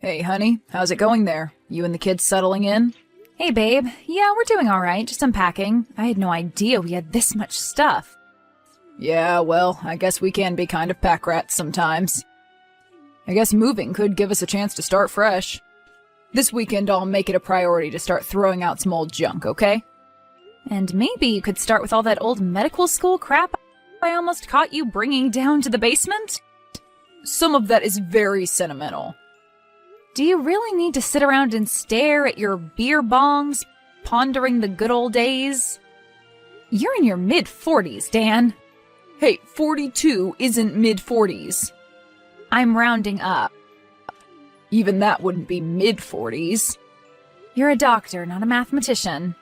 Hey, honey, how's it going there? You and the kids settling in? Hey, babe. Yeah, we're doing all right, just unpacking. I had no idea we had this much stuff. Yeah, well, I guess we can be kind of pack rats sometimes. I guess moving could give us a chance to start fresh. This weekend I'll make it a priority to start throwing out some old junk, okay? And maybe you could start with all that old medical school crap I almost caught you bringing down to the basement? Some of that is very sentimental. Do you really need to sit around and stare at your beer bongs, pondering the good old days? You're in your mid-40s, Dan. Hey, 42 isn't mid-40s. I'm rounding up. Even that wouldn't be mid-40s. You're a doctor, not a mathematician.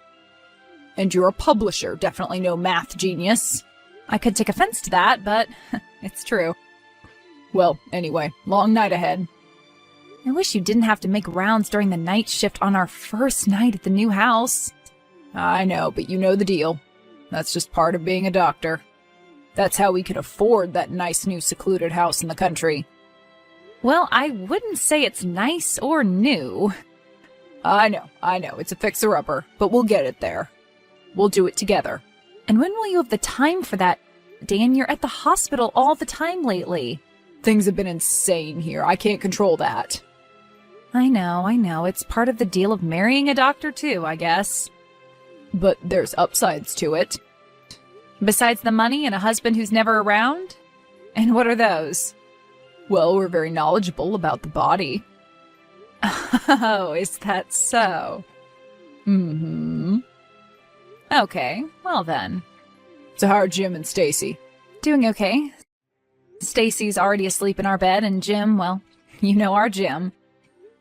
And you're a publisher, definitely no math genius. I could take offense to that, but it's true. Well, anyway, long night ahead. I wish you didn't have to make rounds during the night shift on our first night at the new house. I know, but you know the deal. That's just part of being a doctor. That's how we can afford that nice new secluded house in the country. Well, I wouldn't say it's nice or new. I know, it's a fixer-upper, but we'll get it there. We'll do it together. And when will you have the time for that? Dan, you're at the hospital all the time lately. Things have been insane here. I can't control that. I know. It's part of the deal of marrying a doctor too, I guess. But there's upsides to it. Besides the money and a husband who's never around? And what are those? Well, we're very knowledgeable about the body. Oh, is that so? Mm-hmm. Okay, well then. So how are Jim and Stacy? Doing okay. Stacy's already asleep in our bed, and Jim, well, you know our Jim.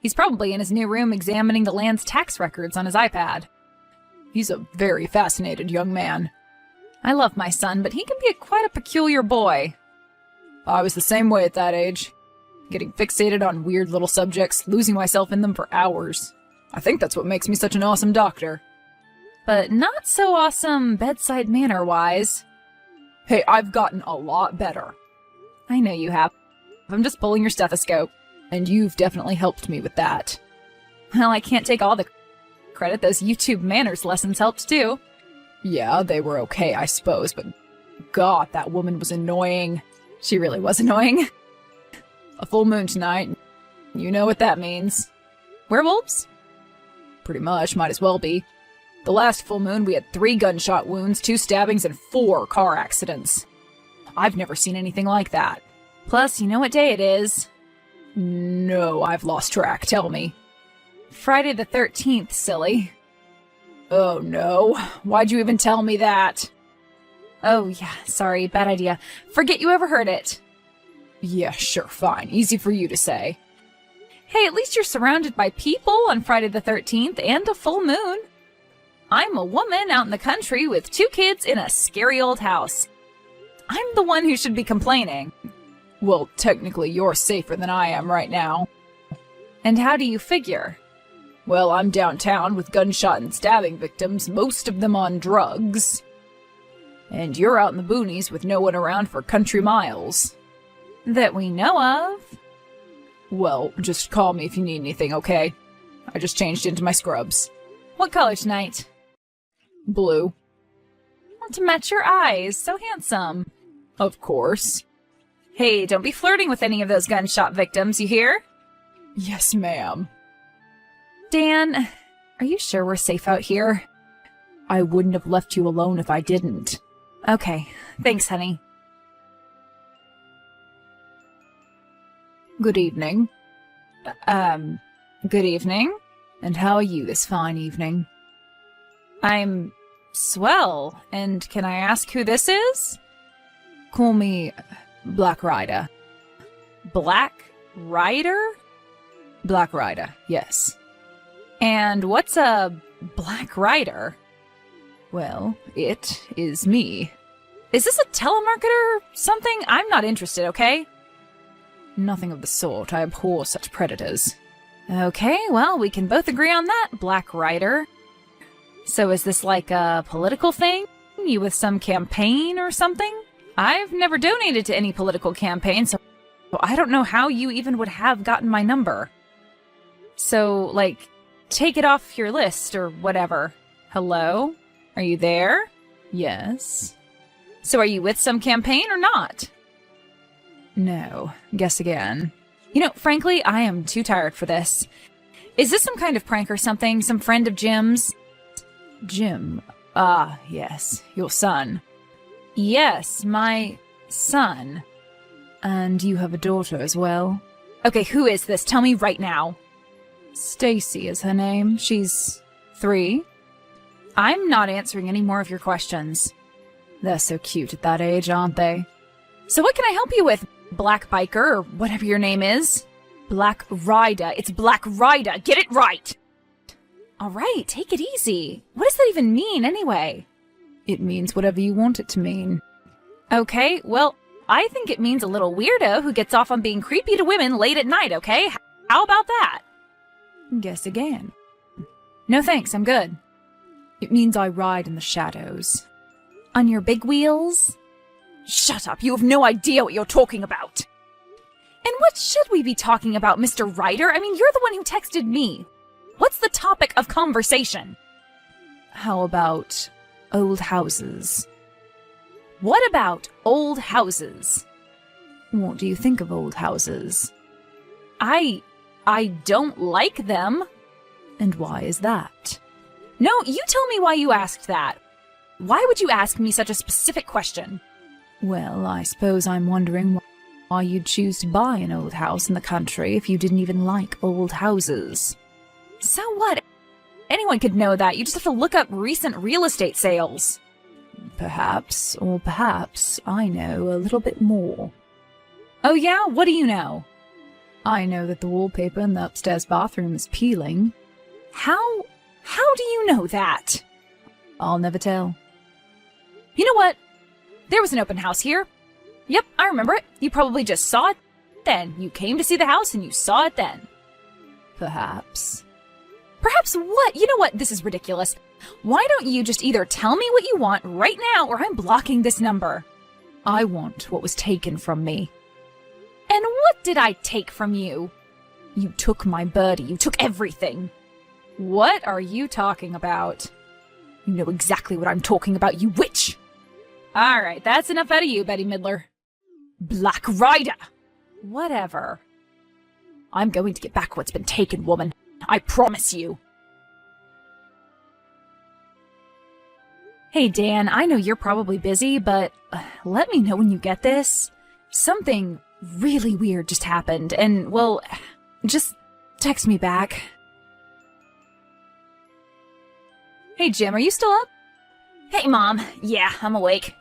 He's probably in his new room examining the land's tax records on his iPad. He's a very fascinated young man. I love my son, but he can be quite a peculiar boy. I was the same way at that age. Getting fixated on weird little subjects, losing myself in them for hours. I think that's what makes me such an awesome doctor. But not so awesome bedside manner-wise. Hey, I've gotten a lot better. I know you have. I'm just pulling your stethoscope, and you've definitely helped me with that. Well, I can't take all the credit. Those YouTube manners lessons helped too. Yeah, they were okay, I suppose, but God, that woman was annoying. She really was annoying. A full moon tonight. You know what that means. Werewolves? Pretty much, might as well be. The last full moon, we had 3 gunshot wounds, 2 stabbings, and 4 car accidents. I've never seen anything like that. Plus, you know what day it is? No, I've lost track. Tell me. Friday the 13th, silly. Oh no. Why'd you even tell me that? Oh yeah, sorry, bad idea. Forget you ever heard it. Yeah, sure, fine. Easy for you to say. Hey, at least you're surrounded by people on Friday the 13th and a full moon. I'm a woman out in the country with 2 kids in a scary old house. I'm the one who should be complaining. Well, technically you're safer than I am right now. And how do you figure? Well, I'm downtown with gunshot and stabbing victims, most of them on drugs. And you're out in the boonies with no one around for country miles. That we know of. Well, just call me if you need anything, okay? I just changed into my scrubs. What color tonight? Blue. Want to match your eyes, so handsome. Of course. Hey, don't be flirting with any of those gunshot victims, you hear? Yes, ma'am. Dan, are you sure we're safe out here? I wouldn't have left you alone if I didn't. Okay, thanks, honey. Good evening. Good evening. And how are you this fine evening? I'm swell, and can I ask who this is? Call me Black Rider. Black Rider? Black Rider, yes. And what's a Black Rider? Well, it is me. Is this a telemarketer or something? I'm not interested, okay? Nothing of the sort. I abhor such predators. Okay, well, we can both agree on that, Black Rider. So is this like a political thing? You with some campaign or something? I've never donated to any political campaign, so I don't know how you even would have gotten my number. So, like, take it off your list or whatever. Hello? Are you there? Yes. So are you with some campaign or not? No. Guess again. You know, frankly, I am too tired for this. Is this some kind of prank or something? Some friend of Jim's? Jim. Ah, yes. Your son. Yes, my son. And you have a daughter as well? Okay, who is this? Tell me right now. Stacy is her name. She's 3. I'm not answering any more of your questions. They're so cute at that age, aren't they? So what can I help you with, Black Biker, or whatever your name is? Black Rider. It's Black Rider. Get it right! All right, take it easy. What does that even mean, anyway? It means whatever you want it to mean. Okay, well, I think it means a little weirdo who gets off on being creepy to women late at night, okay? How about that? Guess again. No thanks, I'm good. It means I ride in the shadows. On your big wheels? Shut up, you have no idea what you're talking about. And what should we be talking about, Mr. Ryder? I mean, you're the one who texted me. What's the topic of conversation? How about old houses? What about old houses? What do you think of old houses? I don't like them. And why is that? No, you tell me why you asked that. Why would you ask me such a specific question? Well, I suppose I'm wondering why you'd choose to buy an old house in the country if you didn't even like old houses. So what? Anyone could know that. You just have to look up recent real estate sales. Perhaps, or perhaps, I know a little bit more. Oh yeah? What do you know? I know that the wallpaper in the upstairs bathroom is peeling. How do you know that? I'll never tell. You know what? There was an open house here. Yep, I remember it. You probably just saw it then. You came to see the house and you saw it then. Perhaps. Perhaps what? You know what? This is ridiculous. Why don't you just either tell me what you want right now or I'm blocking this number? I want what was taken from me. And what did I take from you? You took my birdie. You took everything. What are you talking about? You know exactly what I'm talking about, you witch! All right, that's enough out of you, Betty Midler. Black Rider! Whatever. I'm going to get back what's been taken, woman. I promise you. Hey, Dan, I know you're probably busy, but let me know when you get this. Something really weird just happened, and, well, just text me back. Hey, Jim, are you still up? Hey, Mom. Yeah, I'm awake.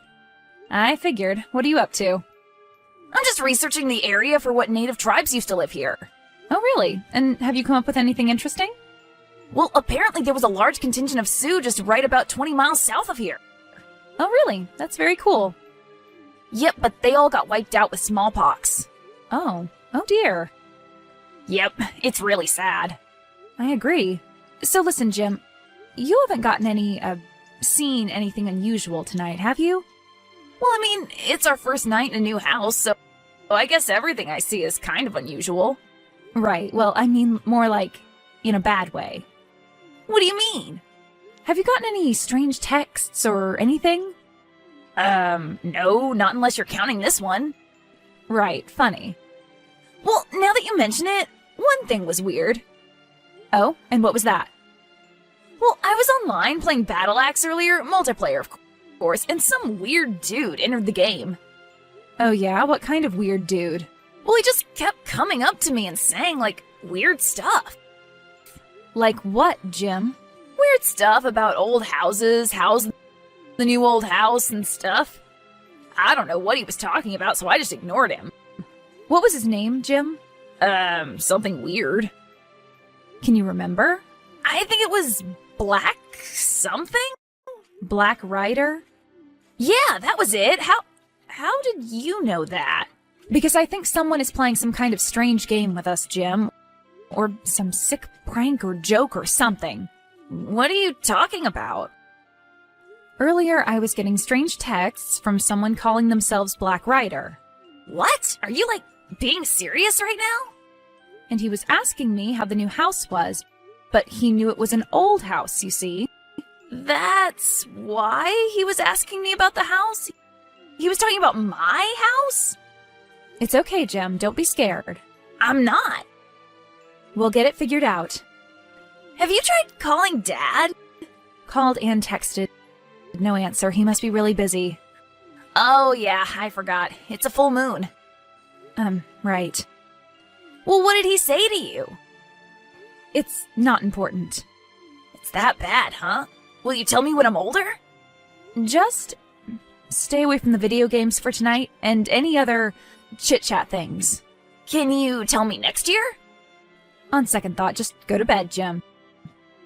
I figured. What are you up to? I'm just researching the area for what native tribes used to live here. Oh, really? And have you come up with anything interesting? Well, apparently there was a large contingent of Sioux just right about 20 miles south of here. Oh, really? That's very cool. Yep, but they all got wiped out with smallpox. Oh dear. Yep, it's really sad. I agree. So listen, Jim, you haven't seen anything unusual tonight, have you? Well, I mean, it's our first night in a new house, so I guess everything I see is kind of unusual. Right, well, I mean more like in a bad way. What do you mean? Have you gotten any strange texts or anything? No, not unless you're counting this one. Right, funny. Well, now that you mention it, one thing was weird. Oh, and what was that? Well, I was online playing Battle Axe earlier, multiplayer of course, and some weird dude entered the game. Oh yeah? What kind of weird dude? Well, he just kept coming up to me and saying, like, weird stuff. Like what, Jim? Weird stuff about old houses, the new old house and stuff. I don't know what he was talking about, so I just ignored him. What was his name, Jim? Something weird. Can you remember? I think it was Black something? Black Rider? Yeah, that was it. How did you know that? Because I think someone is playing some kind of strange game with us, Jim. Or some sick prank or joke or something. What are you talking about? Earlier, I was getting strange texts from someone calling themselves Black Rider. What? Are you, like, being serious right now? and he was asking me how the new house was, but he knew it was an old house, you see. That's why he was asking me about the house? He was talking about my house? It's okay, Jim. Don't be scared. I'm not. We'll get it figured out. Have you tried calling Dad? Called and texted. No answer. He must be really busy. Oh, yeah, I forgot. It's a full moon. Right. Well, what did he say to you? It's not important. It's that bad, huh? Will you tell me when I'm older? Just stay away from the video games for tonight and any other chit-chat things. Can you tell me next year? On second thought, just go to bed, Jim.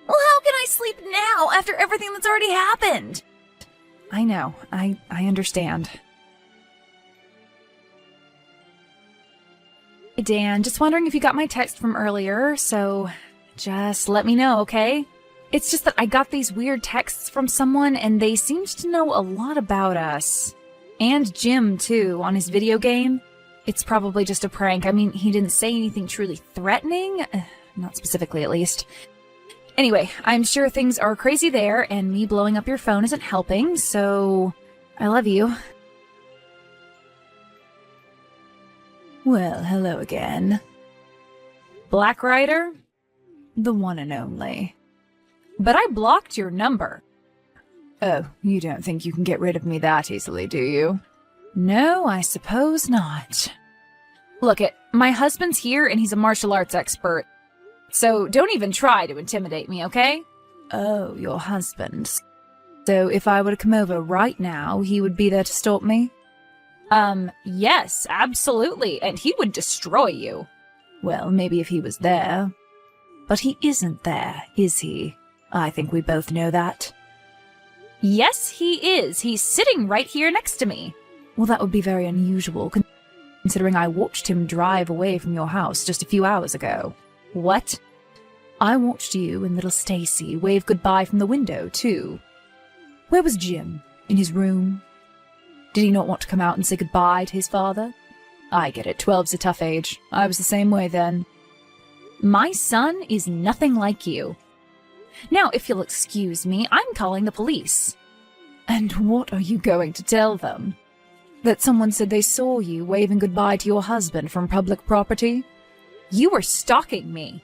Well, how can I sleep now after everything that's already happened? I know. I understand. Hey, Dan, just wondering if you got my text from earlier, so just let me know, okay? It's just that I got these weird texts from someone, and they seemed to know a lot about us. And Jim, too, on his video game. It's probably just a prank. I mean, he didn't say anything truly threatening. Not specifically, at least. Anyway, I'm sure things are crazy there, and me blowing up your phone isn't helping, so I love you. Well, hello again. Black Rider? The one and only. But I blocked your number. Oh, you don't think you can get rid of me that easily, do you? No, I suppose not. Look my husband's here and he's a martial arts expert. So don't even try to intimidate me, okay? Oh, your husband. So if I were to come over right now, he would be there to stop me? Yes, absolutely, and he would destroy you. Well, maybe if he was there. But he isn't there, is he? I think we both know that. Yes, he is. He's sitting right here next to me. Well, that would be very unusual, considering I watched him drive away from your house just a few hours ago. What? I watched you and little Stacy wave goodbye from the window, too. Where was Jim? In his room? Did he not want to come out and say goodbye to his father? I get it. 12's a tough age. I was the same way then. My son is nothing like you. Now, if you'll excuse me, I'm calling the police. And what are you going to tell them? That someone said they saw you waving goodbye to your husband from public property? You were stalking me.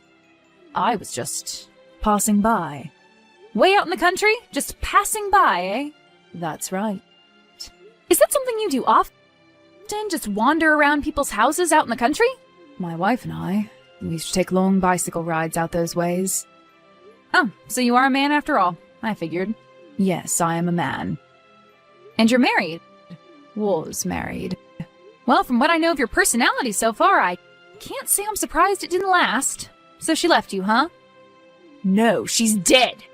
I was just passing by. Way out in the country? Just passing by, eh? That's right. Is that something you do often? Just wander around people's houses out in the country? My wife and I, we used to take long bicycle rides out those ways. Oh, so you are a man after all. I figured. Yes, I am a man. And you're married? Was married. Well, from what I know of your personality so far, I can't say I'm surprised it didn't last. So she left you, huh? No, she's dead.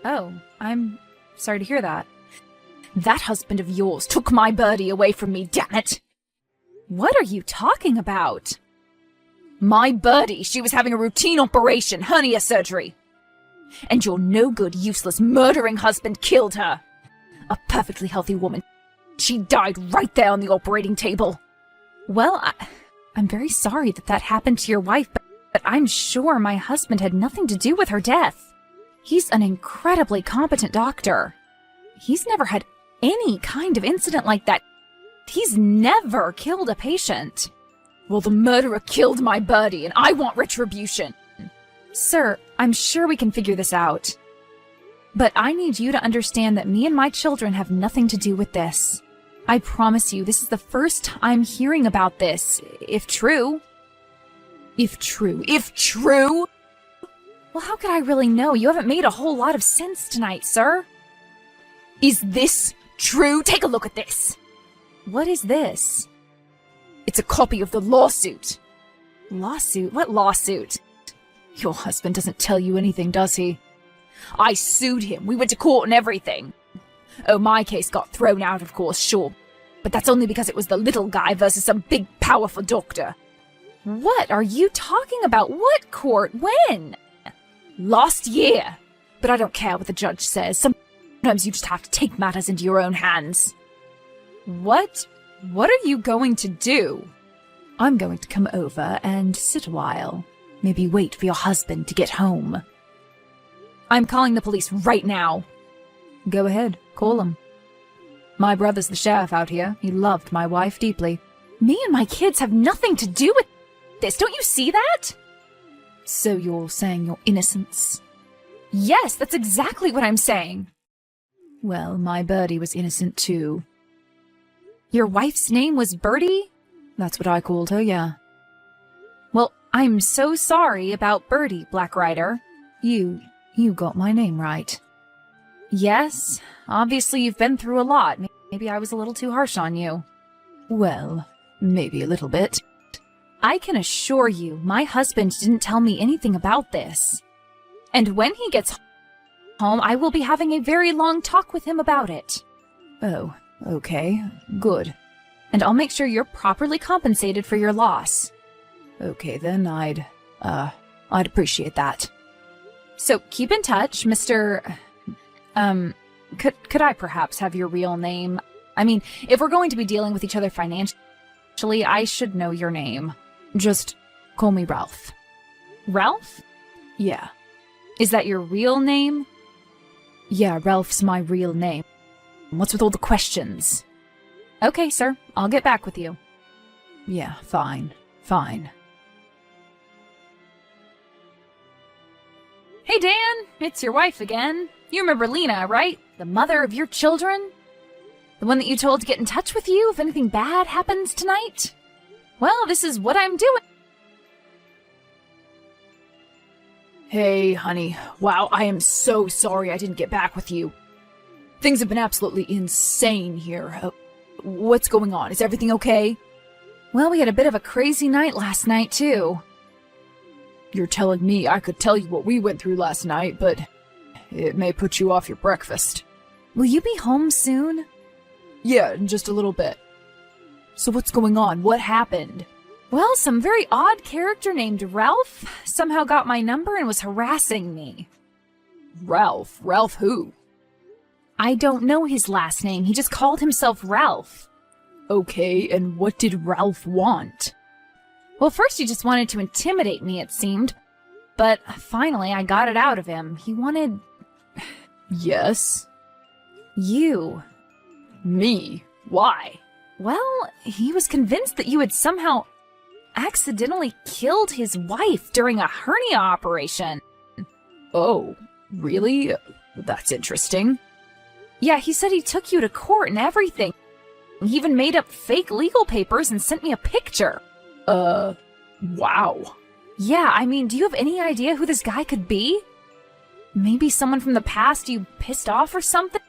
Oh, I'm sorry to hear that. That husband of yours took my birdie away from me, damn it! What are you talking about? My birdie, she was having a routine operation, hernia surgery. And your no-good, useless, murdering husband killed her. A perfectly healthy woman. She died right there on the operating table. Well, I'm very sorry that happened to your wife, but I'm sure my husband had nothing to do with her death. He's an incredibly competent doctor. He's never had any kind of incident like that. He's never killed a patient. Well, the murderer killed my birdie, and I want retribution. Sir, I'm sure we can figure this out. But I need you to understand that me and my children have nothing to do with this. I promise you, this is the first time hearing about this, if true. If true? Well, how could I really know? You haven't made a whole lot of sense tonight, sir. Is this true? Take a look at this. What is this? It's a copy of the lawsuit. Lawsuit? What lawsuit? Your husband doesn't tell you anything, does he? I sued him. We went to court and everything. Oh, my case got thrown out, of course, sure. But that's only because it was the little guy versus some big, powerful doctor. What are you talking about? What court? When? Last year. But I don't care what the judge says. Sometimes you just have to take matters into your own hands. What are you going to do? I'm going to come over and sit a while. Maybe wait for your husband to get home. I'm calling the police right now. Go ahead, call him. My brother's the sheriff out here. He loved my wife deeply. Me and my kids have nothing to do with this. Don't you see that? So you're saying your innocence? Yes, that's exactly what I'm saying. Well, my Birdie was innocent too. Your wife's name was Birdie? That's what I called her, yeah. Well, I'm so sorry about Birdie, Black Rider. You got my name right. Yes, obviously you've been through a lot. Maybe I was a little too harsh on you. Well, maybe a little bit. I can assure you, my husband didn't tell me anything about this. And when he gets home, I will be having a very long talk with him about it. Oh, okay, good. And I'll make sure you're properly compensated for your loss. Okay, then I'd appreciate that. So keep in touch, Mr. Could I perhaps have your real name? I mean, if we're going to be dealing with each other financially, I should know your name. Just call me Ralph. Ralph? Yeah. Is that your real name? Yeah, Ralph's my real name. What's with all the questions? Okay, sir. I'll get back with you. Yeah, fine. Hey, Dan. It's your wife again. You remember Lena, right? The mother of your children? The one that you told to get in touch with you if anything bad happens tonight? Well, this is what I'm doing. Hey, honey. Wow, I am so sorry I didn't get back with you. Things have been absolutely insane here. What's going on? Is everything okay? Well, we had a bit of a crazy night last night, too. You're telling me I could tell you what we went through last night, but it may put you off your breakfast. Will you be home soon? Yeah, in just a little bit. So what's going on? What happened? Well, some very odd character named Ralph somehow got my number and was harassing me. Ralph? Ralph who? I don't know his last name. He just called himself Ralph. Okay, and what did Ralph want? Well, first he just wanted to intimidate me, it seemed. But finally I got it out of him. He wanted... Yes? You. Me? Why? Well, he was convinced that you had somehow accidentally killed his wife during a hernia operation. Oh, really? That's interesting. Yeah, he said he took you to court and everything. He even made up fake legal papers and sent me a picture. Wow. Yeah, I mean, do you have any idea who this guy could be? Maybe someone from the past you pissed off or something?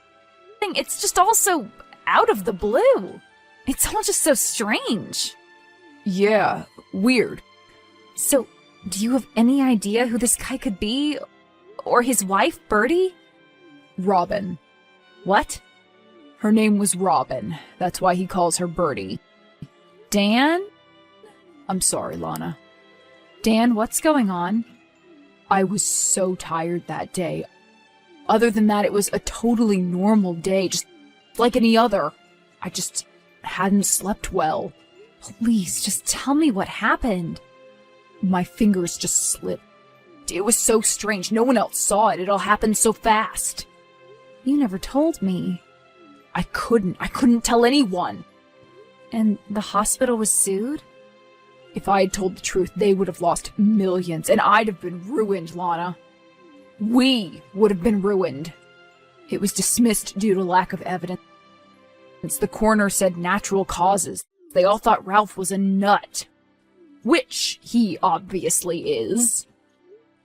It's just all so out of the blue. It's all just so strange. Yeah, weird. So, do you have any idea who this guy could be? Or his wife, Birdie? Robin. What? Her name was Robin. That's why he calls her Birdie. Dan? I'm sorry, Lana. Dan, what's going on? I was so tired that day. Other than that, it was a totally normal day, just like any other. I just hadn't slept well. Please, just tell me what happened. My fingers just slipped. It was so strange. No one else saw it. It all happened so fast. You never told me. I couldn't tell anyone. And the hospital was sued? If I had told the truth, they would have lost millions, and I'd have been ruined, Lana. We would have been ruined. It was dismissed due to lack of evidence. The coroner said natural causes. They all thought Ralph was a nut. Which he obviously is.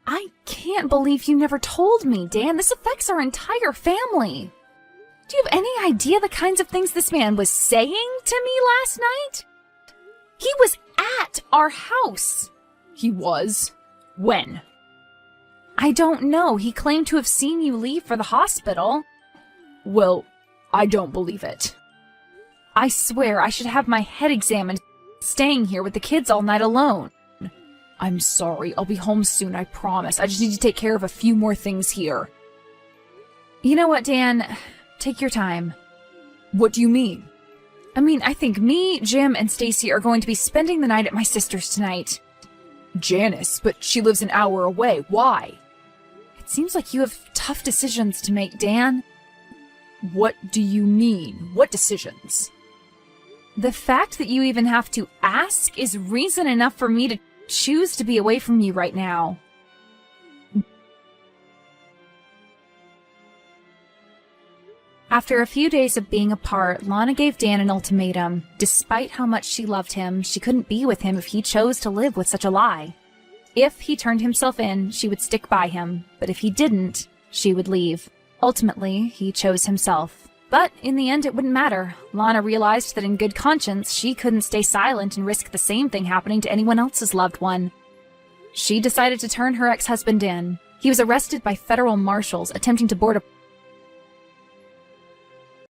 I can't believe you never told me, Dan. This affects our entire family. Do you have any idea the kinds of things this man was saying to me last night? He was at our house. He was? When? I don't know. He claimed to have seen you leave for the hospital. Well, I don't believe it. I swear I should have my head examined, staying here with the kids all night alone. I'm sorry. I'll be home soon, I promise. I just need to take care of a few more things here. You know what, Dan? Take your time. What do you mean? I think me, Jim, and Stacy are going to be spending the night at my sister's tonight. Janice, but she lives an hour away. Why? It seems like you have tough decisions to make, Dan. What do you mean? What decisions? The fact that you even have to ask is reason enough for me to choose to be away from you right now. After a few days of being apart, Lana gave Dan an ultimatum. Despite how much she loved him, she couldn't be with him if he chose to live with such a lie. If he turned himself in, she would stick by him, but if he didn't, she would leave. Ultimately, he chose himself. But in the end, it wouldn't matter. Lana realized that in good conscience, she couldn't stay silent and risk the same thing happening to anyone else's loved one. She decided to turn her ex-husband in. He was arrested by federal marshals attempting to board a